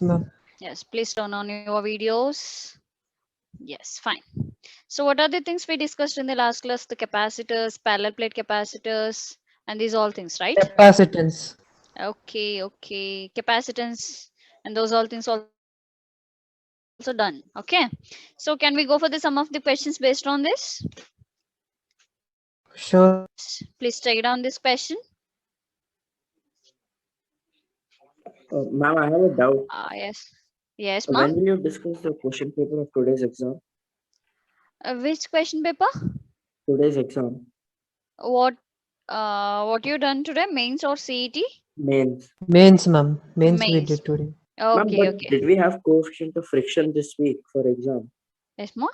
Yes, ma'am. Yes, please turn on your videos. Yes, fine. So what are the things we discussed in the last class? The capacitors, parallel plate capacitors, and these all things, right? Capacitance. Okay, okay. Capacitance and those all things also done. Okay. So can we go for the some of the questions based on this? Sure. Please take down this question. Ma'am, I have a doubt. Yes. Yes, When ma'am. will you discuss the question paper of today's exam? Which question paper? Today's exam, What what you done today? Mains or CET? mains. Mains, ma'am. Mains we Mains. did today. Ma'am, Okay, but okay. did we have coefficient of friction this week for exam? Yes, ma'am.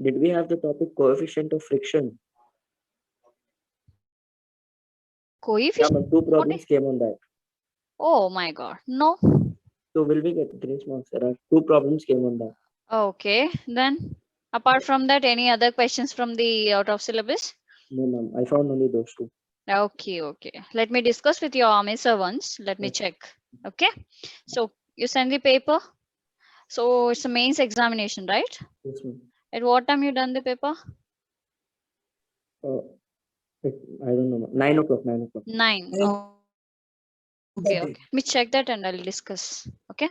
Did we have the topic coefficient of friction? Yeah, Coefficient? ma'am, two What is? problems came on that. Oh my God. No. So will we get grace marks? There are two problems came on that. Okay. Then, apart from that, any other questions from the out of syllabus? No, ma'am, I found only those two. Okay, okay. Let me discuss with your army sir once. Let me Yes. check. Okay. So you send the paper. So it's a mains examination, right? Yes, ma'am. At what time you done the paper? Uh, I don't know, ma'am. 9 o'clock, 9 o'clock. 9. Okay, okay. Let me check that and I'll discuss. Okay.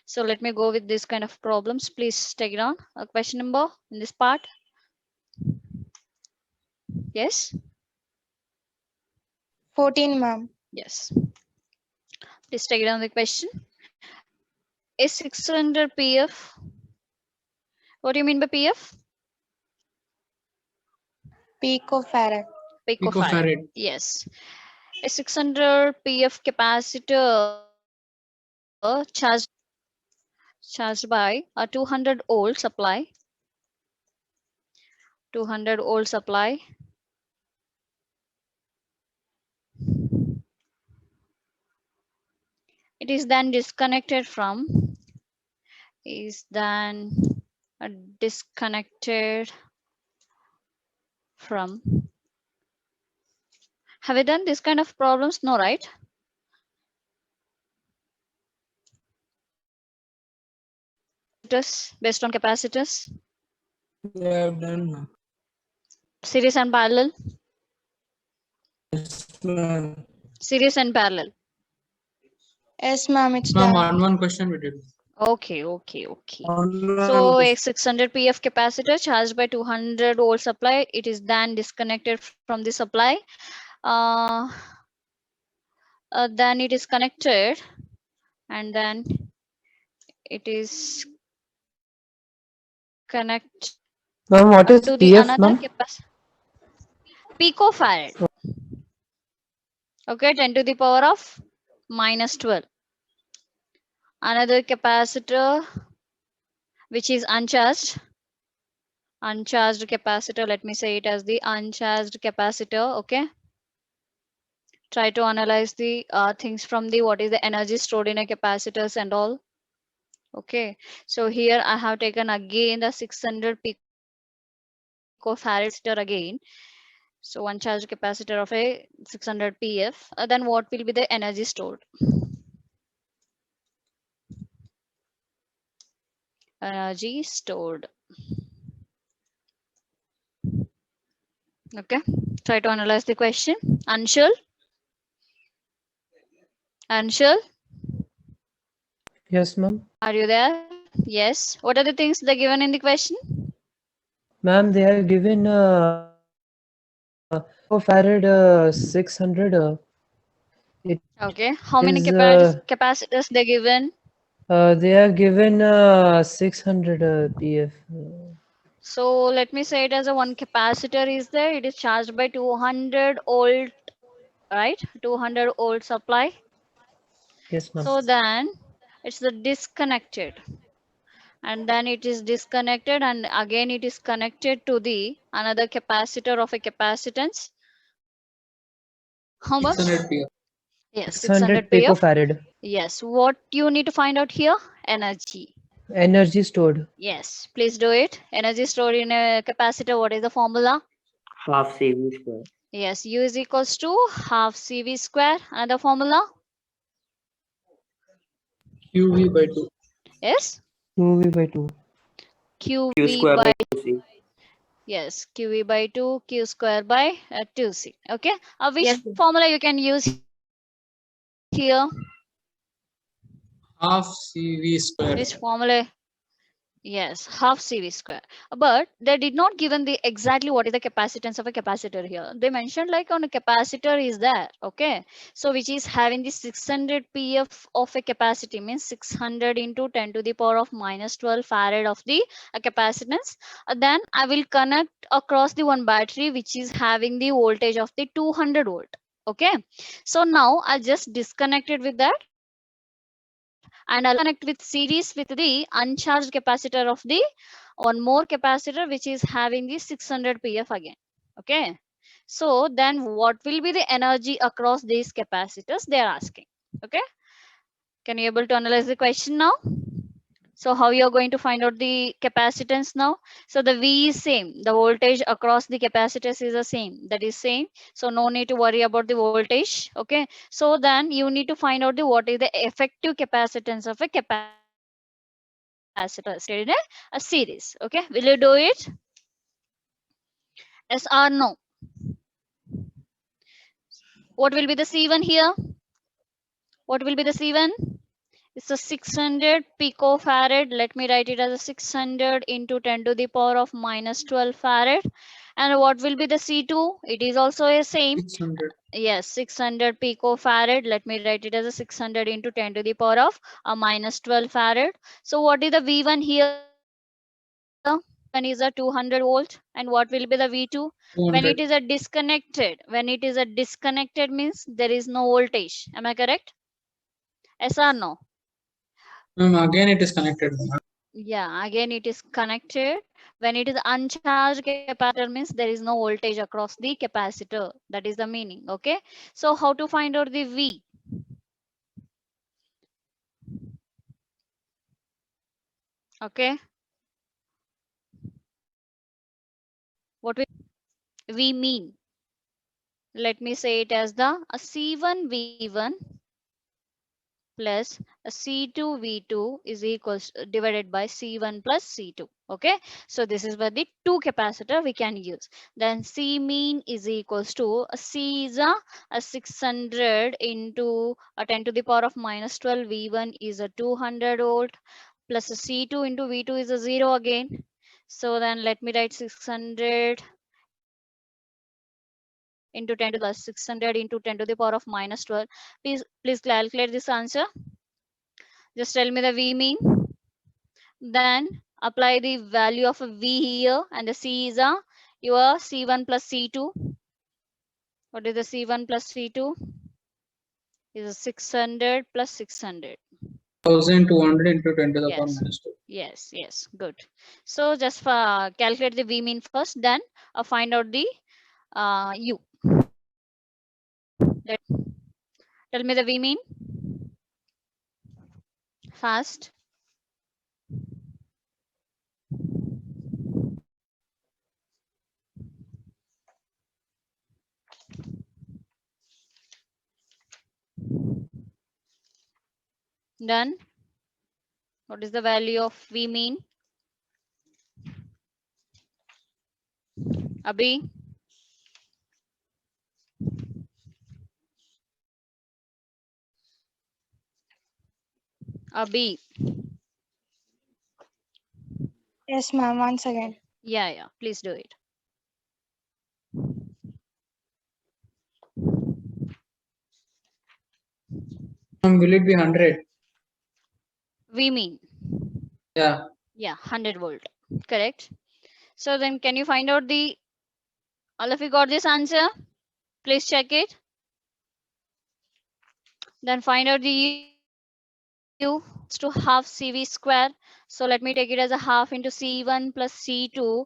So let me go with this kind of problems. Please take it down. A question number in this part. Yes. 14, ma'am. Yes. Please take down the question. Is 600 PF? What do you mean by PF? Picofarad. Picofarad. Yes. A 600 PF capacitor charged by a 200 volt supply. 200 volt supply. It is then disconnected from. Is then disconnected from. Have you done this kind of problems? No, right? Based on capacitors, We have done, ma'am. series and parallel, Yes, ma'am. series and parallel. Yes, ma'am, it's Ma'am, done. one question we did. Okay, okay, okay. Online So a question. 600 PF capacitor charged by 200 volt supply, it is then disconnected from the supply. Uh, then it is connected, and then it is connect Ma'am, what is to the PF, another ma'am? capacitor. Picofarad. Okay, 10 to the power of minus 12. Another capacitor which is uncharged capacitor, let me say it as the uncharged capacitor. Okay, try to analyze the things from the what is the energy stored in a capacitors and all. Okay, so here I have taken again the 600 picofarad capacitor again. So uncharged capacitor of a 600 pf, then what will be the energy stored? Energy stored. Okay, try to analyze the question. Anshul, Yes, ma'am. are you there? Yes. What are the things they're given in the question? Ma'am, they are given Farad 600. It Okay. How many is capacitors they're given? they are given 600 PF. So let me say it as a one capacitor is there. It is charged by 200 volt, right? 200 volt supply. Yes, ma'am. So then it's the disconnected, and then it is disconnected, and again it is connected to the another capacitor of a capacitance. How much? 600 PF. Yes, 600 600 PF. picofarad. Yes. What you need to find out here? Energy. Energy stored. Yes, please do it. Energy stored in a capacitor. What is the formula? Half CV square. Yes, U is equals to half CV square. Another formula? QV by 2. Yes, 2V by 2. Q QV square by, by 2C. yes, QV by 2, Q square by 2C. Okay. Which Yes, sir. formula you can use here? Half CV square. Which formula? Yes, half CV square. But they did not given the exactly what is the capacitance of a capacitor here. They mentioned like on a capacitor is there. Okay. So which is having the 600 PF of a capacity, means 600 into 10 to the power of minus 12 farad of the capacitance. Then I will connect across the one battery which is having the voltage of the 200 volt. Okay. So now I just disconnected with that, and I'll connect with series with the uncharged capacitor of the one more capacitor which is having the 600 PF again. Okay. So then what will be the energy across these capacitors they are asking. Okay. Can you able to analyze the question now? So how you are going to find out the capacitance now? So the V is same. The voltage across the capacitors is the same. That is same. So no need to worry about the voltage. Okay. So then you need to find out the what is the effective capacitance of a capacitor stated in a series. Okay. Will you do it? Yes or no? What will be the C1 here? What will be the C1? It's a 600 picofarad. Let me write it as a 600 into 10 to the power of minus 12 farad. And what will be the C2? It is also a same. 600. Yes, 600 picofarad. Let me write it as a 600 into 10 to the power of a minus 12 farad. So what is the V1 here? One is a 200 volt. And what will be the V2? When 200. it is a disconnected, means there is no voltage. Am I correct? Yes or no? Again it is connected. Yeah, again it is connected. When it is uncharged capacitor means there is no voltage across the capacitor. That is the meaning. Okay. So how to find out the V? Okay. What we mean? Let me say it as the a C1 V1 plus a C2 V2 is equals divided by C1 plus C2. Okay. So this is where the two capacitor we can use. Then C mean is equals to a C is a 600 into a 10 to the power of minus 12. V1 is a 200 volt plus a C2 into V2 is a 0 again. So then let me write 600 into 10 to the 600 into 10 to the power of minus 12. Please calculate this answer. Just tell me the V mean. Then apply the value of a V here, and the C is your C1 plus C2. What is the C1 plus C2? Is a 600 plus 600. 1200 into 10 to the power Yes. minus 2. Yes, good. So just calculate the V mean first, then find out the U. Tell me the V mean fast. Done. What is the value of V mean? Abhi? Abhi. Yes, ma'am. Once again. Yeah, please do it. Will it be 100? V mean. Yeah. Yeah, 100 volt. Correct. So then can you find out the, all of you got this answer? Please check it. Then find out the U to half CV square. So let me take it as a half into C1 plus C2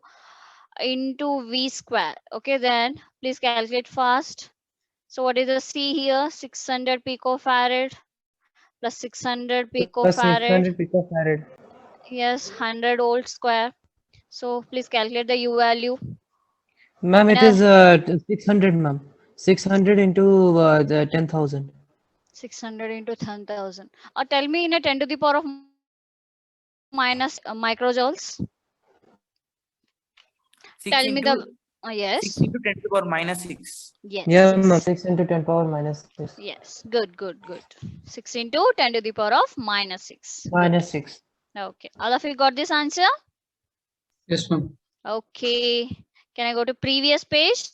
into V square. Okay, then please calculate fast. So what is the C here? 600 picofarad plus 600 Plus picofarad. 600 picofarad. Yes, 100 volt square. So please calculate the U value. Ma'am, it is 600, ma'am. 600 into the 10,000. 600 into 10,000. Tell me in a 10 to the power of minus microjoules. Tell me the yes. 6 into 10 to the power minus 6. Yes. Yeah, yes. ma'am. 6 into 10 power minus 6. Yes, good. 6 into 10 to the power of minus 6. Good. Minus 6. Okay, all of you got this answer? Yes, ma'am. Okay, can I go to previous page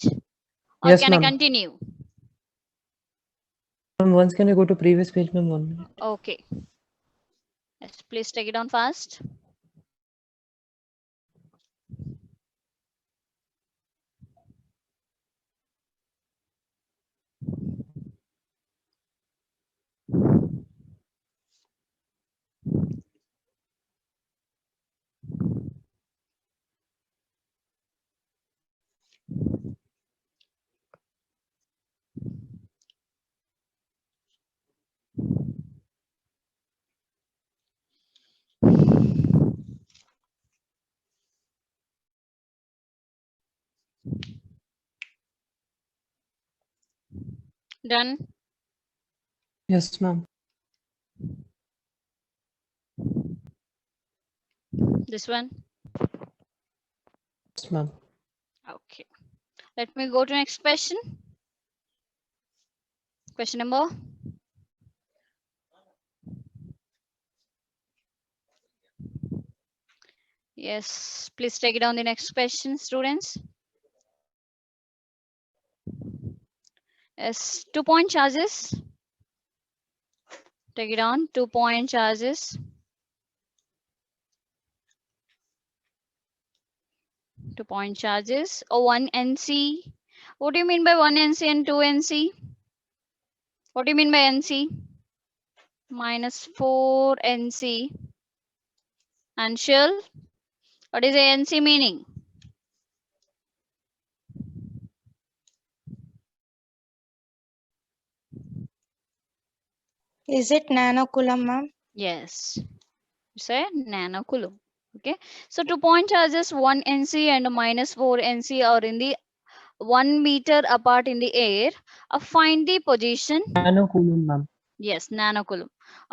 or Yes, can I ma'am. continue? Once can I go to previous page, ma'am? 1 minute. Okay. Yes, please take it down fast. Done. Yes, ma'am. This one. Yes, ma'am. Okay. Let me go to next question. Question number. Yes, please take it on the next question, students. Yes, 2-point charges. Take it on, 2-point charges. 2-point charges. 1 NC. What do you mean by 1 NC and 2 NC? What do you mean by NC? Minus 4 NC. And shell. What is a NC meaning? Is it nanocoulomb, ma'am? Yes, it's a nanocoulomb. Okay, so 2-point charges 1 NC and minus 4 NC are in the 1 meter apart in the air. Find the position. Nanocoulomb, ma'am. Yes, nanocoulomb.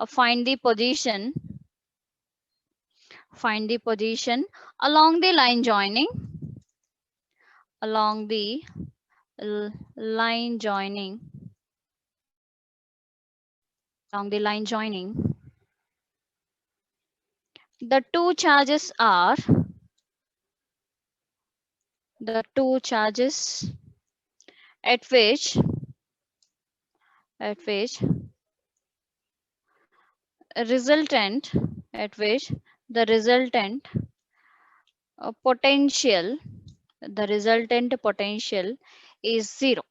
Find the position. Find the position along the line joining. Along the line joining. Along the line joining. The two charges are at which resultant the resultant potential is 0.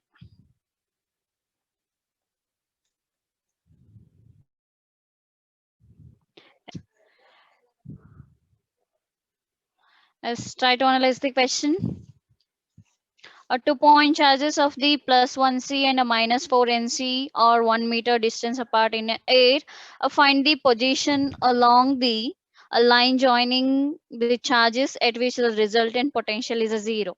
Let's try to analyze the question. 2-point charges of the plus 1C and a minus 4 NC or 1 meter distance apart in air. Find the position along the line joining the charges at which the resultant potential is a 0.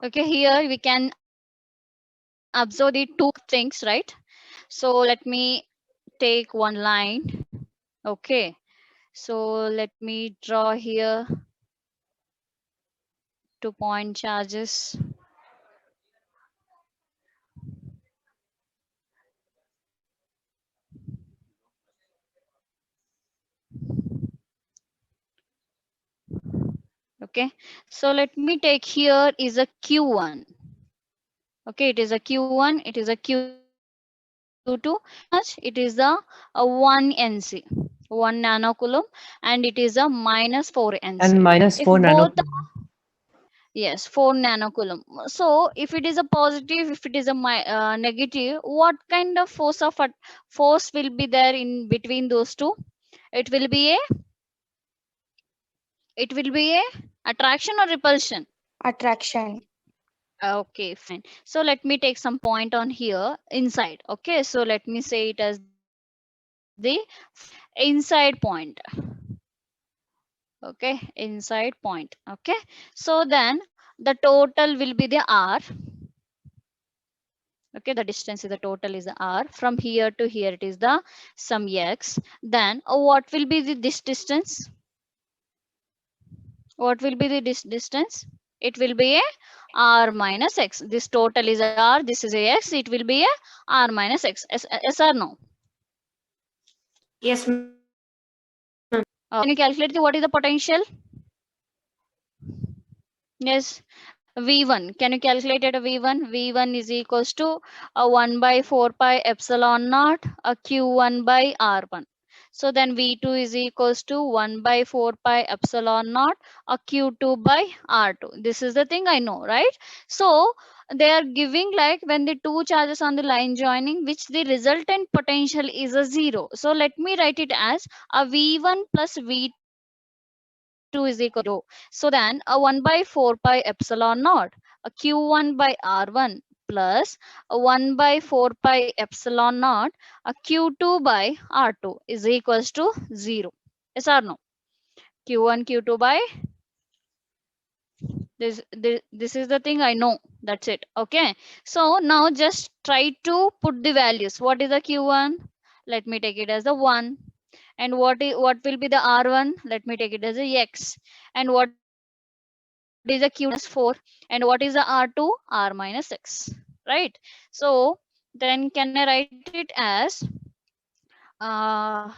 Okay, here we can observe the two things, right? So let me take one line. Okay, so let me draw here 2-point charges. Okay, so let me take here is a Q1. Okay, it is a Q1, it is a Q2, it is a 1 NC, 1 nanocoulomb, and it is a minus 4 NC. And minus If 4 both nanocoulomb. yes, 4 nanocoulomb. So if it is a positive, if it is a negative, what kind of force will be there in between those two? It will be a attraction or repulsion. Attraction. Okay, fine. So let me take some point on here inside. Okay, so let me say it as the inside point. Okay, inside point. Okay, so then the total will be the r. Okay, the distance is the total is the r. From here to here it is the some x. Then what will be this distance? What will be the distance? It will be a r minus x. This total is r, this is a x, it will be a r minus x. Yes or no? Yes, ma'am. Can you calculate what is the potential? Yes, V1. Can you calculate it? V1? V1 is equals to 1 by 4 pi epsilon naught Q1 by R1. So then V2 is equals to 1 by 4 pi epsilon naught Q2 by R2. This is the thing I know, right? So they are giving like when the two charges on the line joining, which the resultant potential is a 0. So let me write it as a V1 plus V2 is equal to 0. So then a 1 by 4 pi epsilon naught a q1 by r1 plus a 1 by 4 pi epsilon naught a q2 by r2 is equals to 0. Yes or no? Q1 q2 by this is the thing I know. That's it. Okay, so now just try to put the values. What is the q1? Let me take it as the 1. And what will be the r1? Let me take it as a x. And what is a q minus 4? And what is the r2? R minus x, right? So then can I write it as uh,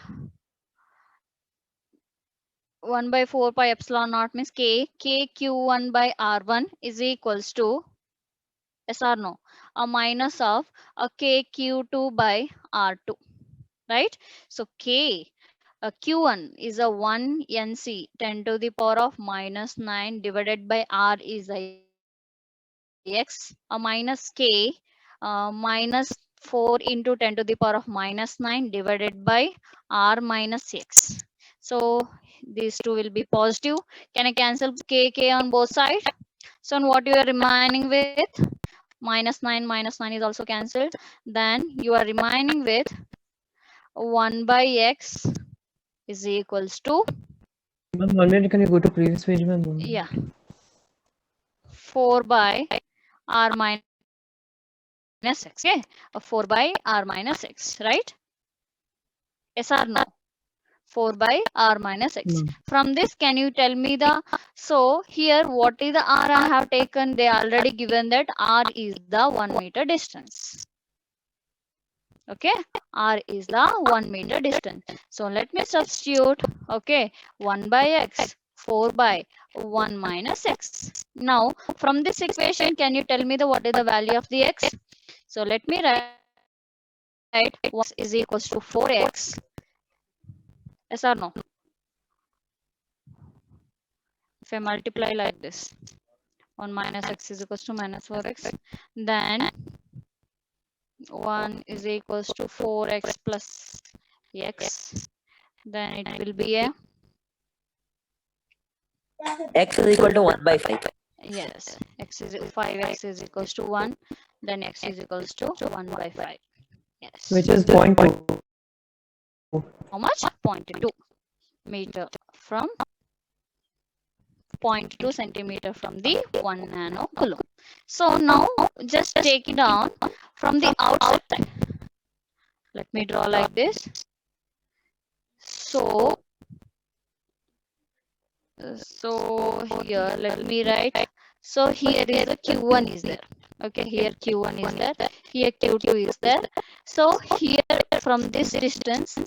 1 by 4 pi epsilon naught means k q1 by r1 is equals to, yes or no, a minus of a k q2 by r2, right? So k q1 is a 1 nc 10 to the power of minus 9 divided by r is a x, a minus k minus 4 into 10 to the power of minus 9 divided by r minus x. So these two will be positive. Can I cancel k on both sides? So what you are remaining with, minus 9 is also cancelled. Then you are remaining with 1 by x is equals to, Ma'am, already can you go to previous page, ma'am? yeah, 4 by r minus x. Okay, 4 by r minus x, right? Yes or no? 4 by r minus x. No. From this, can you tell me the, so here what is the r I have taken? They already given that r is the 1 meter distance. Okay, r is the 1 meter distance. So let me substitute. Okay, 1 by x, 4 by 1 minus x. Now from this equation, can you tell me the what is the value of the x? So let me write 1 is equals to 4x. Yes or no? If I multiply like this, 1 minus x is equals to minus 4x, then 1 is equals to 4x plus x, then it will be a, X is equal to 1 by 5. yes, x is 5x is equals to 1, then x is equals to 1 by 5. Yes. Which is 0.2. How much? 0.2 meter from 0.2 centimeter from the 1 nano coulomb. So now just take it down from the outside. Let me draw like this. So here let me write. So here is a q1 is there. Okay, here q1 is there. Here q2 is there. So here from this distance,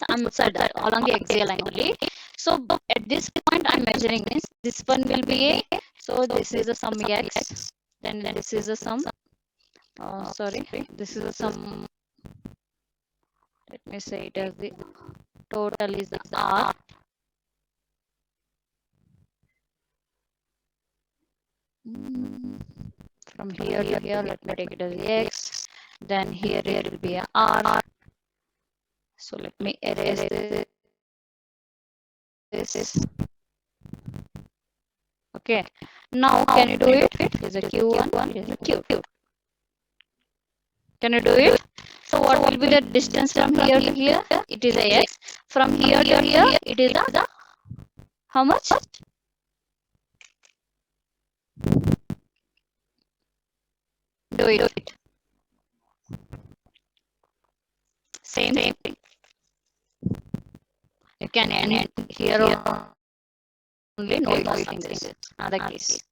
I'm inside that along the axial line only. So at this point I'm measuring this. This one will be a, so this is a sum x. Then this is a sum. Sorry, this is a sum. Let me say it as the total is the r. From here to here, let me take it as x. Then here it will be a r. So let me erase this. Okay. Now can you do it? It is a q1. It is a q2. Can you do it? So what will be the distance from here to here? It is a x. From here to here, it is a how much? Do it. Same thing. You can end here only. No using this. Another case.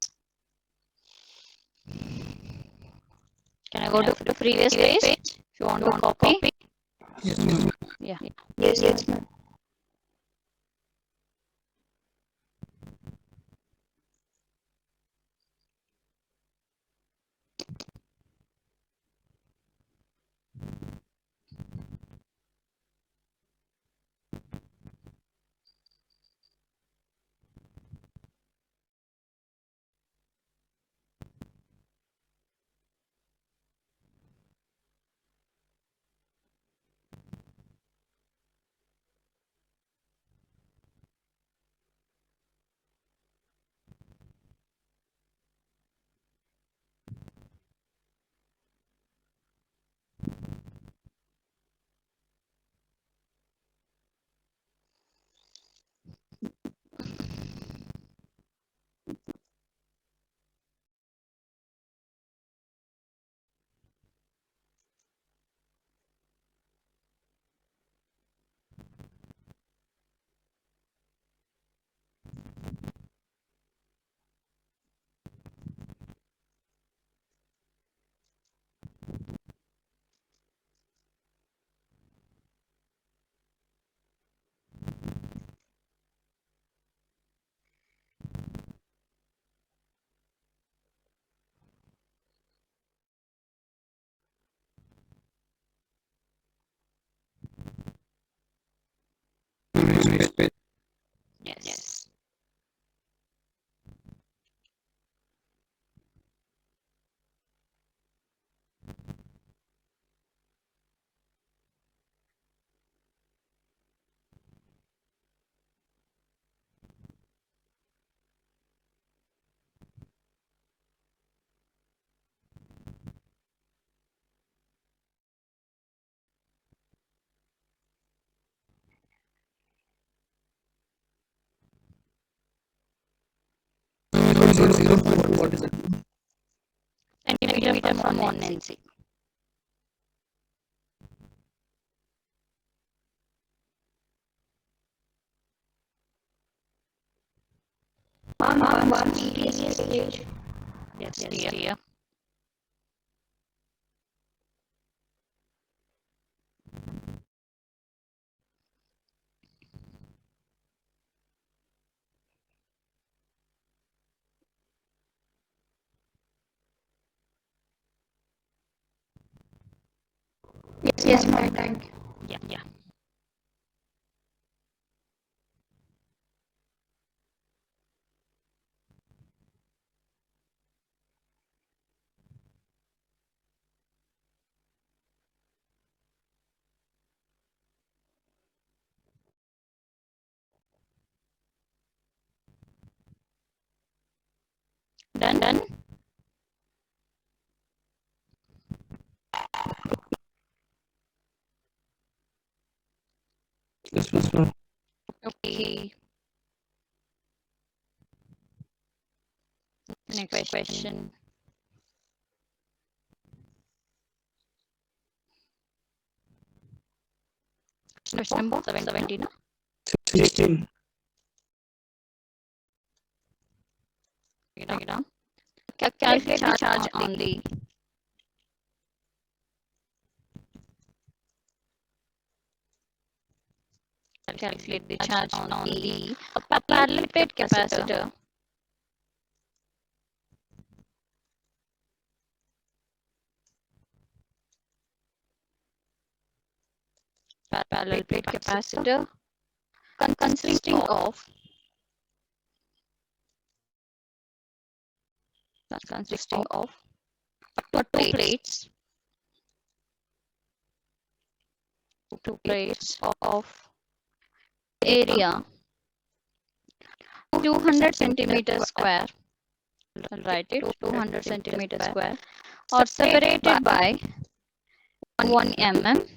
Can I go to the previous page? If you want to copy. Yes, ma'am. Yeah. Yes, ma'am. Yes. What is it? Centimeter from 1 NC. Yes, dear. Yes, ma'am. Thank you. Yeah. Done. Yes, ma'am. Okay. Next question. Question number 17. 16. Write it down. Calculate the charge on the parallel plate capacitor. Parallel plate capacitor consisting of two plates of area 200 centimeters square. I'll write it 200 centimeters square, or separated by 1 mm.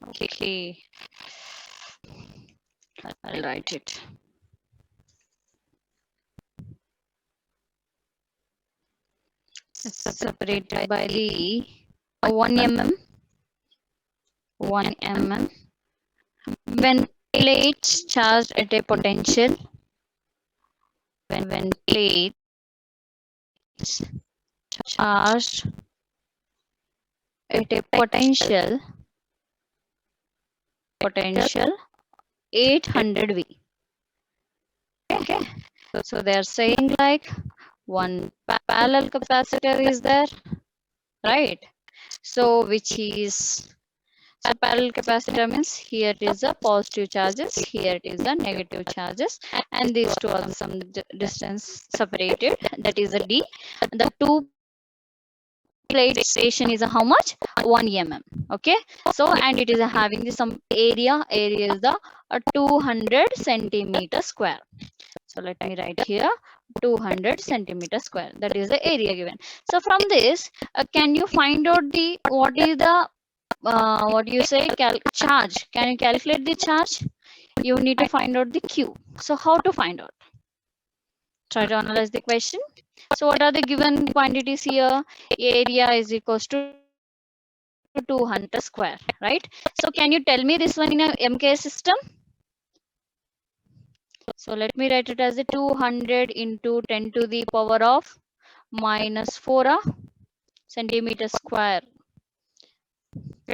Okay, I'll write it. Separated by the 1 mm. 1 mm. When plates charged at a potential, when plates charged at a potential 800 V. Okay, so they are saying like one parallel capacitor is there, right? So which is, so parallel capacitor means here it is the positive charges, here it is the negative charges, and these two are some distance separated, that is a D. The two plate station is a how much? 1 mm. Okay, so and it is having some area is the 200 centimeter square. So let me write here 200 centimeter square, that is the area given. So from this can you find out the what is the what do you say, charge? Can you calculate the charge? You need to find out the Q. So how to find out? Try to analyze the question. So what are the given quantities here? Area is equals to 200 square, right? So can you tell me this one in a MKS system? So let me write it as a 200 into 10 to the power of minus 4 centimeter square.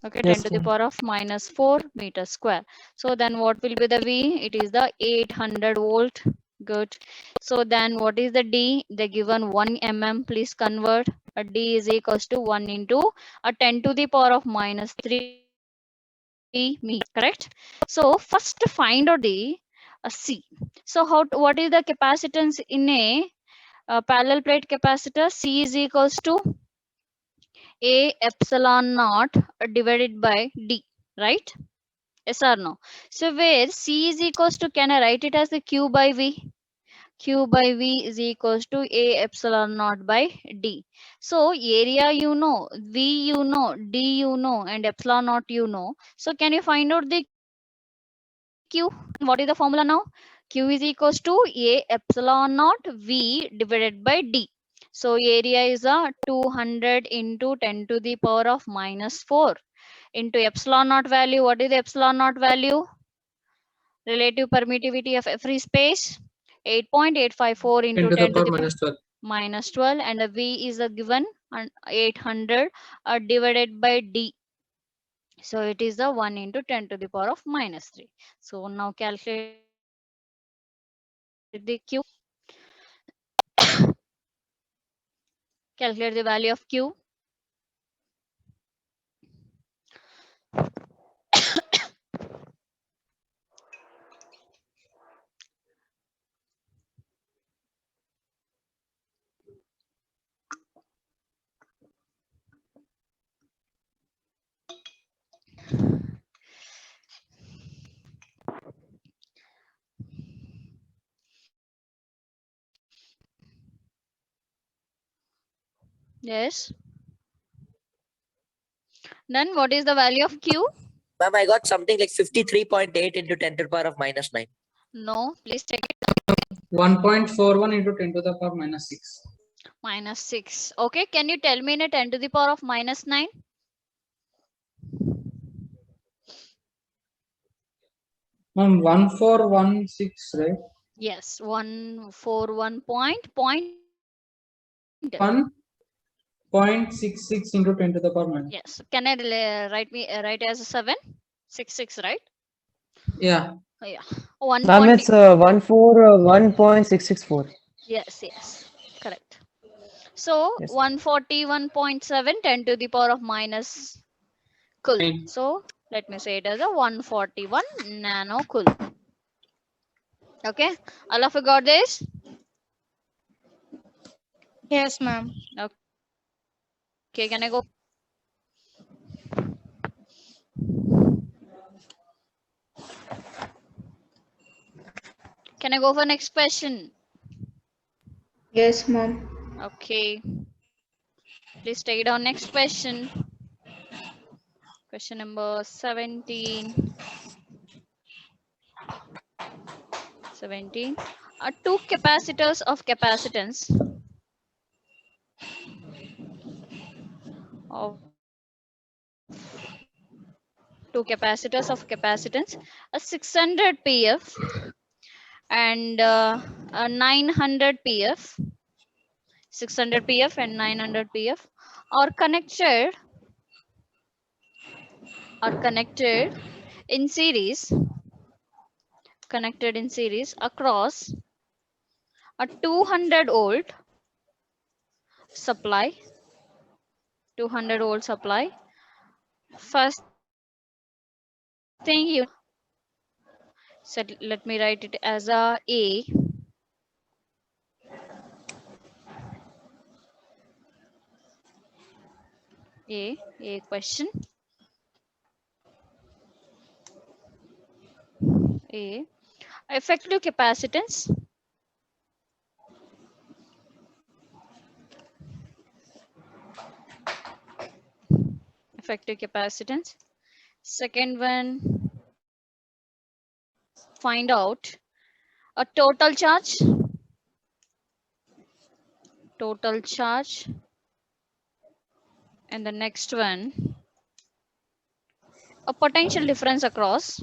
Okay, 10 Yes, to the ma'am. power of minus 4 meter square. So then what will be the V? It is the 800 volt. Good. So then what is the D? They given 1 mm. Please convert. A D is equals to 1 into a 10 to the power of minus 3 meter. Correct. So first find out the C. So what is the capacitance in a parallel plate capacitor? C is equals to A epsilon naught divided by D, right? Yes or no? So where C is equals to, can I write it as the Q by V? Q by V is equals to A epsilon naught by D. So area you know, V you know, D you know, and epsilon naught you know. So can you find out the Q? What is the formula now? Q is equals to A epsilon naught V divided by D. So area is a 200 into 10 to the power of minus 4 into epsilon naught value. What is the epsilon naught value? Relative permittivity of free space 8.854 into 10 to the 10 to power the minus 12. minus 12, and the V is a given 800 divided by D. So it is the 1 into 10 to the power of minus 3. So now calculate the Q. Calculate the value of Q. Yes. Then what is the value of Q? Ma'am, I got something like 53.8 into 10 to the power of minus 9. No, please take it. 1.41 into 10 to the power minus 6. Minus 6. Okay, can you tell me in a 10 to the power of minus 9? Ma'am, 1416, right? Yes, 141 point. 1.66 into 10 to the power minus. Yes. Can I write as a 7? 66, right? Yeah. Oh, yeah. 1. Ma'am, it's 1.664. Yes. Correct. So Yes. 141.7 10 to the power of minus coulomb. So let me say it as a 141 nano coulomb. Okay. All of you got this? Yes, ma'am. Okay. Okay, can I go? Can I go for next question? Yes, ma'am. Okay. Please take down next question. Question number 17. 17. Two capacitors of capacitance of two capacitors of capacitance, a 600 pf and a 900 pf, 600 pf and 900 pf are connected in series, across a 200 volt supply, 200 volt supply. First thing you said, let me write it as a A question. A effective capacitance. Effective capacitance. Second one, find out a total charge. Total charge. And the next one, a potential difference across.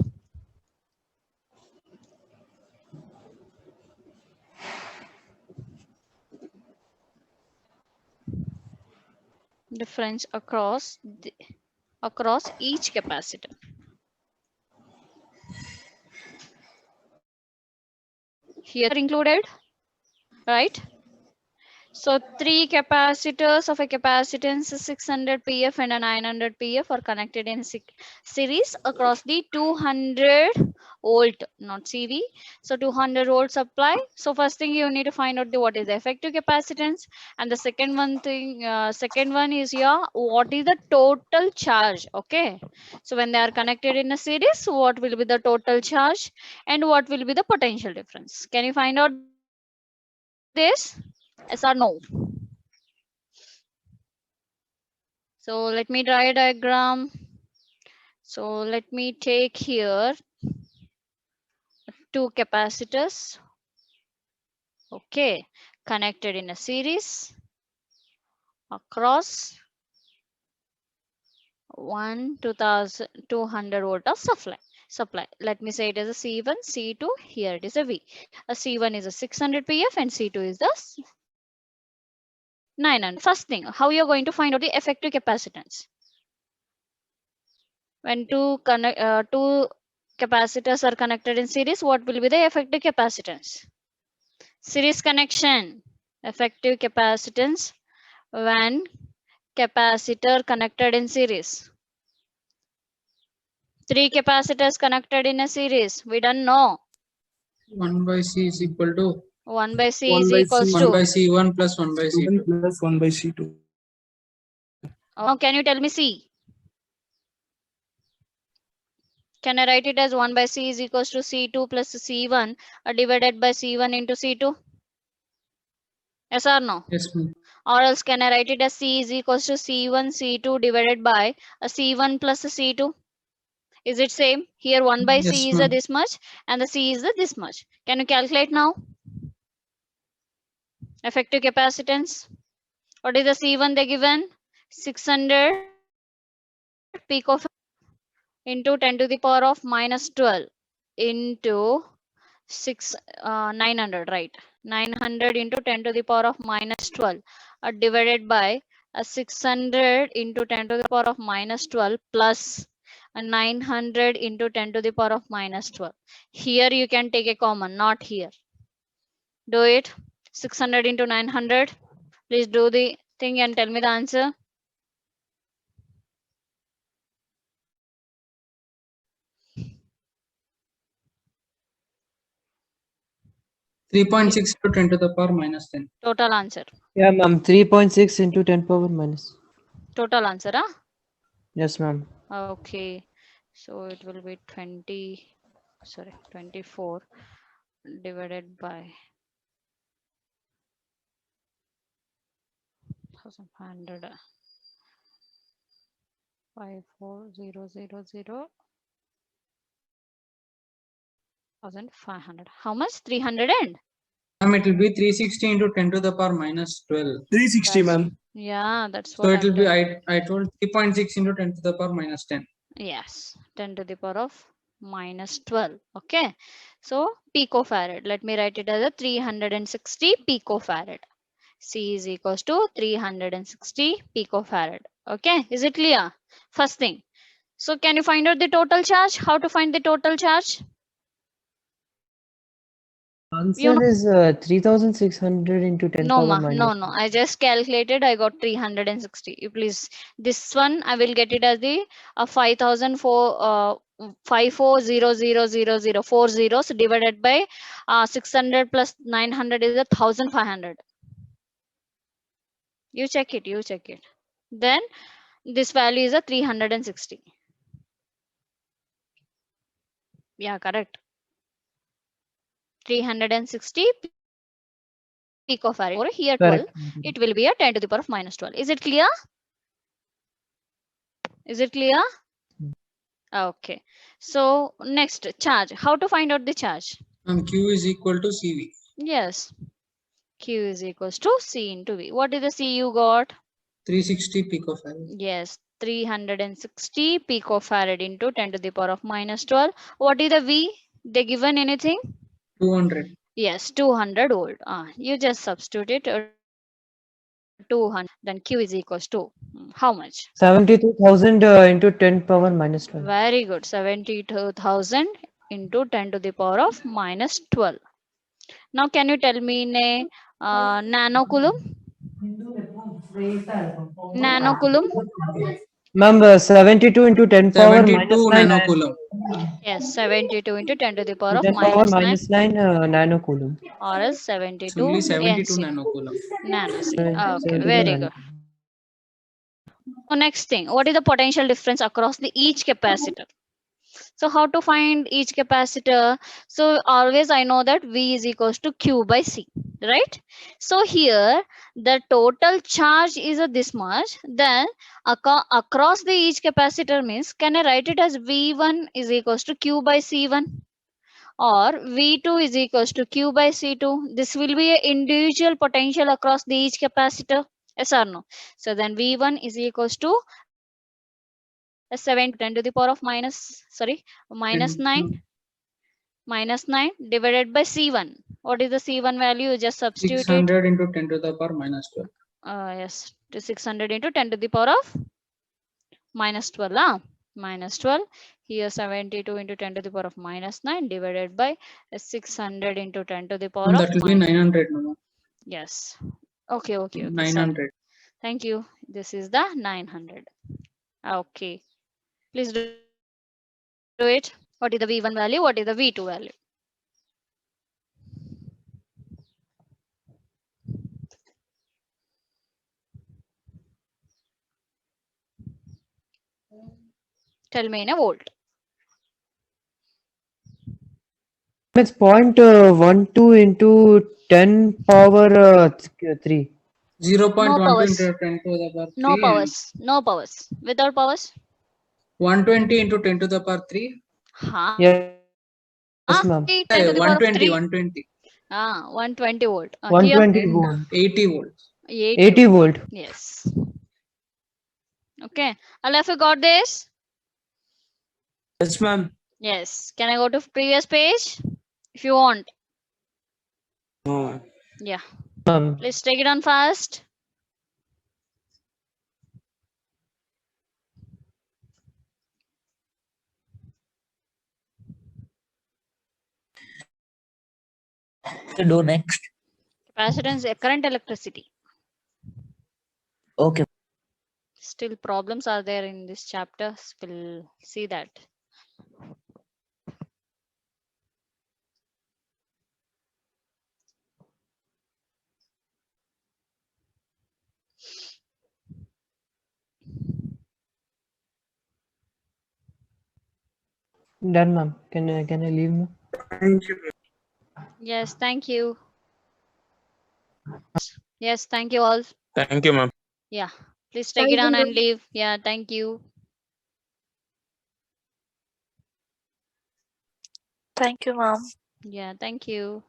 Difference across each capacitor. Here included, right? So three capacitors of a capacitance 600 pf and a 900 pf are connected in series across the 200 volt, not CV. So 200 volt supply. So first thing you need to find out what is the effective capacitance, and the second one is what is the total charge. Okay. So when they are connected in a series, what will be the total charge and what will be the potential difference? Can you find out this? Yes or no? So let me draw a diagram. So let me take here two capacitors. Okay, connected in a series across 200 volt of supply. Let me say it as a C1, C2. Here it is a V. A C1 is a 600 pf and C2 is the 900. First thing, how you're going to find out the effective capacitance? When two capacitors are connected in series, what will be the effective capacitance? Series connection, effective capacitance when capacitor connected in series. Three capacitors connected in a series. We don't know. 1 by C is equal to 1 by C 1 is by equals C. 1 to. by C1 plus 1 by C2. 1 plus 1 by C2. Now can you tell me C? Can I write it as 1 by C is equals to C2 plus C1 divided by C1 into C2? Yes or no? Yes, ma'am. Or else can I write it as C is equals to C1 C2 divided by a C1 plus a C2? Is it same? Here 1 by Yes, C is ma'am. this much and the C is this much. Can you calculate now? Effective capacitance. What is the C1 they given? 600 pico into 10 to the power of minus 12 into 900, right? 900 into 10 to the power of minus 12 divided by 600 into 10 to the power of minus 12 plus 900 into 10 to the power of minus 12. Here you can take a common, not here. Do it. 600 into 900. Please do the thing and tell me the answer. 3.6 to 10 to the power minus 10. Total answer. Yeah, ma'am. 3.6 into 10 power minus. Total answer, huh? Yes, ma'am. Okay. So it will be 24 divided by 1500. 54000 1500. How much? 300 and? It will be 360 into 10 to the power minus 12. 360, ma'am. Yeah, that's So what it will I'm be, telling. I told 3.6 into 10 to the power minus 10. Yes, 10 to the power of minus 12. Okay. So picofarad. Let me write it as a 360 picofarad. C is equals to 360 picofarad. Okay. Is it clear? First thing. So can you find out the total charge? How to find the total charge? You Answer is 3600 into 10 No, power ma. minus. No. I just calculated. I got 360. You please. This one I will get it as the 540000 4 zeros divided by 600 plus 900 is 1500. You check it. You check it. Then this value is a 360. Yeah, correct. 360 picofarad. Or here 12. Correct. It will be a 10 to the power of minus 12. Is it clear? Is it clear? Okay. So next, charge. How to find out the charge? Q is equal to CV. Yes. Q is equals to C into V. What is the C you got? 360 picofarad. Yes. 360 picofarad into 10 to the power of minus 12. What is the V? They given anything? 200. Yes. 200 volt. You just substitute it. 200. Then Q is equals to how much? 72,000 into 10 power minus 12. Very good. 72,000 into 10 to the power of minus 12. Now, can you tell me in a nanocoulomb? Nanocoulomb? Ma'am, 72 into 10 power 72 minus 9. nanocoulomb. Yes, 72 into 10 to the power of 10 power minus 9 minus 9 nanocoulomb. or else It's 72 only 72 NC. nanocoulomb. Nanoc. Okay, 72 very nano. good. So next thing, what is the potential difference across the each capacitor? So how to find each capacitor? So always I know that V is equals to Q by C, right? So here the total charge is this much. Then across the each capacitor means, can I write it as V1 is equals to Q by C1 or V2 is equals to Q by C2? This will be an individual potential across the each capacitor. Yes or no? So then V1 is equals to 7 10 to the power of minus 9 divided by C1. What is the C1 value? You just substitute it. 600 into 10 to the power minus 12. Yes, to 600 into 10 to the power of minus 12. Minus 12. Here 72 into 10 to the power of minus 9 divided by 600 into 10 to the power of That will be 900. No? Yes. Okay, sorry. 900. Thank you. This is the 900. Okay. Please do it. What is the V1 value? What is the V2 value? Tell me in a volt. It's 0.12 into 10 power 3. 0.12 No powers. into 10 to the power 3. No powers. No powers. Without powers. 120 into 10 to the power 3. Huh? Yes, ma'am. 10 to the power of 3. 120. 120 volt. 120 Here, volt. 80 volts. 80 volt. Yes. Okay. Alef, you got this? Yes, ma'am. Yes. Can I go to previous page? If you want. No. Yeah. Ma'am. Please take it on fast. To do next. Capacitance, current electricity. Okay. Still problems are there in this chapter. We'll see that. Done, ma'am. Can I leave, ma'am? Thank you. Yes, thank you. Yes, thank you all. Thank you, ma'am. Yeah, please take Thank it you, down and ma'am. leave. Yeah, thank you. Thank you, ma'am. Yeah, thank you.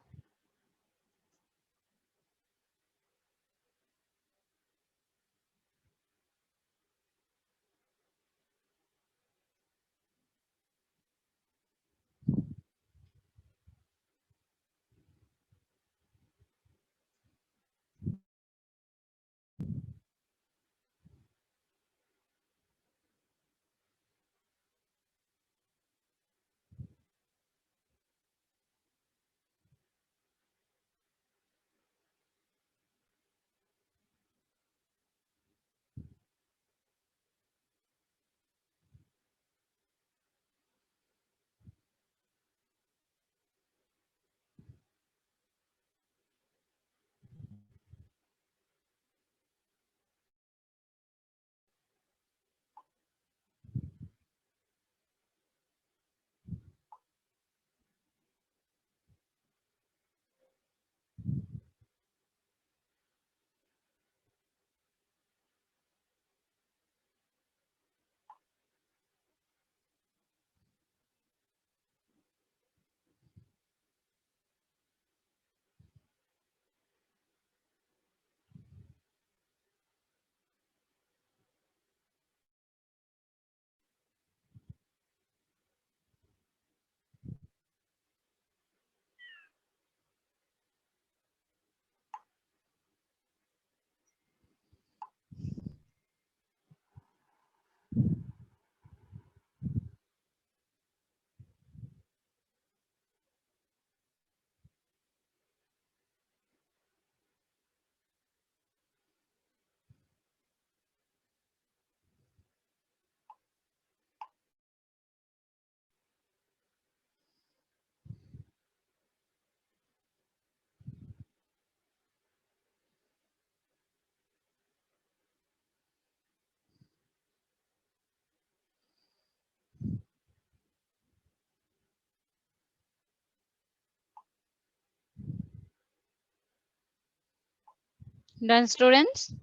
Done, students?